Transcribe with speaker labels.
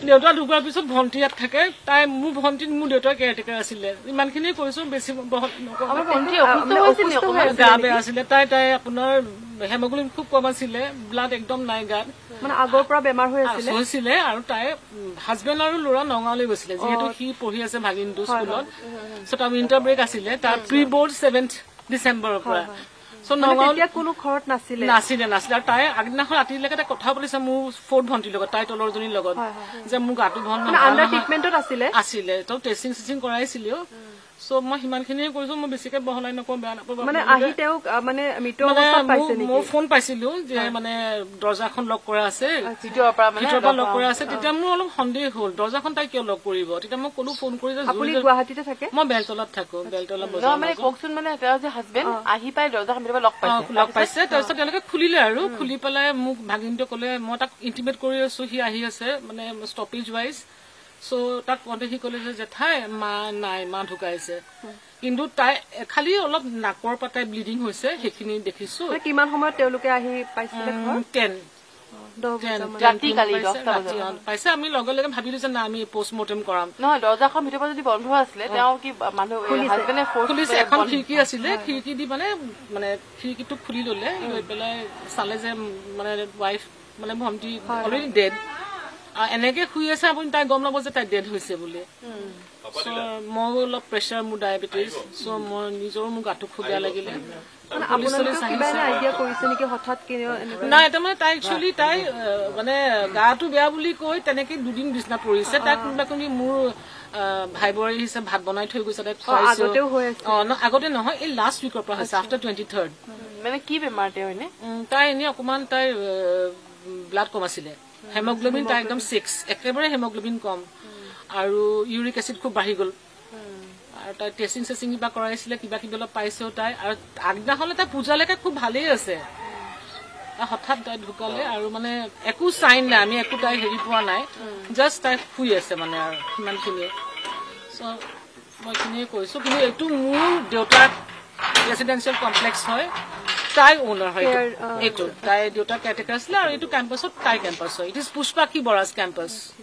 Speaker 1: দেউতা ঢুকোৱাৰ পিছত ভণ্টি ইয়াত থাকে তাই মোৰ ভণ্টি মোৰ দেউতাৰ কেয়াৰটেকাৰ আছিলে ইমানখিনি কৈছো বেছি গা বেয়া আছিলে তাই আপোনাৰ হেমোগ্লোবিন খুব কম আছিলে ব্লাড একদম নাই গাত
Speaker 2: মানে আগৰ পৰা বেমাৰ হৈছিলে
Speaker 1: আৰু তাই হাজবেণ্ড আৰু ল'ৰা নগাঁৱলৈ গৈছিলে যিহেতু সি পঢ়ি আছে ভাগিনটো স্কুলত চ' তাৰ উইণ্টাৰ ব্ৰেক আছিলে তাৰ প্ৰি বৰ্ড 7 ডিচেম্বৰৰ পৰা
Speaker 2: কোনো ঘৰত নাছিলে
Speaker 1: আৰু তাই আগদিনাখন ৰাতিলৈকে তাই কথা পাতিছে মোৰ 4th ভণ্টিৰ লগত তাই তলৰজনীৰ লগত যে মোৰ গাটো ভাল আছিলে ত টেষ্টিং চেষ্টিং কৰাইছিলেও চ' মই সিমানখিনিয়ে কৰিছো মই বেছিকে বহলাই নকওঁ বেয়া নাপাব মই ফোন পাইছিলো যে মানে দৰ্জাখন লক কৰা আছে ভিতৰৰ পৰা লক কৰা আছে তেতিয়া মোৰ অলপ সন্দেহ হ'ল দৰ্জাখন তাই কিয় লক কৰিব তেতিয়া মই ক'লো ফোন কৰি যে
Speaker 2: গুৱাহাটীতে থাকে
Speaker 1: মই বেলতলাত থাকো বেলতলা লগ পাইছে তাৰপিছত তেওঁলোকে খুলিলে আৰু খুলি পেলাই মোক ভাগিনটো ক'লে মই তাক ইণ্টিমেট কৰি আছো সি আহি আছে মানে ষ্টপেজ ৱাইজ চ' তাক কওঁতে সি ক'লে যে জেঠাই মা নাই মা ঢুকাইছে কিন্তু তাই খালি অলপ নাকৰ পৰা তাই ব্লিডিং হৈছে সেইখিনি দেখিছো
Speaker 2: কিমান সময়ত তেওঁলোকে আহি পাইছিলে
Speaker 1: 10 পাইছে আমি লগে লগে ভাবিলো যে না আমি পষ্টমৰ্টেম কৰাম
Speaker 3: নহয় দৰ্জাখন ভিতৰৰ পৰা যদি বন্ধ আছিলে তেওঁ কি মানুহ হাজবেণ্ডে
Speaker 1: খুলিছে এখন খিৰিকী আছিলে খিৰিকী দি মানে খিৰিকীটো খুলি ললে লৈ পেলাই চালে যে মানে ৱাইফ মানে ভণ্টি অলৰেডি ডেড এনেকে শুই আছে আপুনি তাই গম নাপাব যে তাই ডেড হৈছে বুলি মই অলপ প্ৰেছাৰ মোৰ ডায়েবেটিছ চ' মই নিজৰো মোৰ গাটো খুব বেয়া লাগিলে নাই তাৰমানে তাই একচুৱেলি তাই মানে গাটো বেয়া বুলি কৈ তেনেকে 2 দিন বিছনাত পৰিছে তাই কোনোবা কোনোবি মোৰ ভাই বোৱাৰী হিচাপে ভাত বনাই থৈ গৈছে তাই খুৱাইছে আগতে নহয় এই লাষ্ট উইকৰ পৰা হৈছে আফটাৰ 23rd
Speaker 3: মানে কি বেমাৰ
Speaker 1: তাই এনেই অকমান তাই ব্লাড কম আছিলে হেমোগ্লোবিন তাই একদম 6 একেবাৰে হেমোগ্লোবিন কম আৰু ইউৰিক এচিড খুব বাঢ়ি গ'ল আৰু তাই টেষ্টিং চেষ্টিং কিবা কৰাইছিলে কিবা কিবি অলপ পাইছেও তাই আৰু আগদিনাখনে তাই পূজালৈকে খুব ভালেই আছে হঠাৎ তাই ঢুকালে আৰু মানে একো চাইন নাই আমি একো তাই হেৰি পোৱা নাই জাষ্ট তাই শুই আছে মানে আৰু সিমানখিনিয়ে চ' মই এইখিনিয়ে কৈছো কিন্তু এইটো মোৰ দেউতাৰ ৰেচিডেঞ্চিয়েল কমপ্লেক্স হয় তাই ওনাৰ হয় এইটো তাই দেউতাৰ কেয়াৰটেকাৰ আছিলে আৰু এইটো কেম্পাছত তাই কেম্পাছ হয় ইট ইজ পুষ্পাক্ষী বৰাজ কেম্পাছ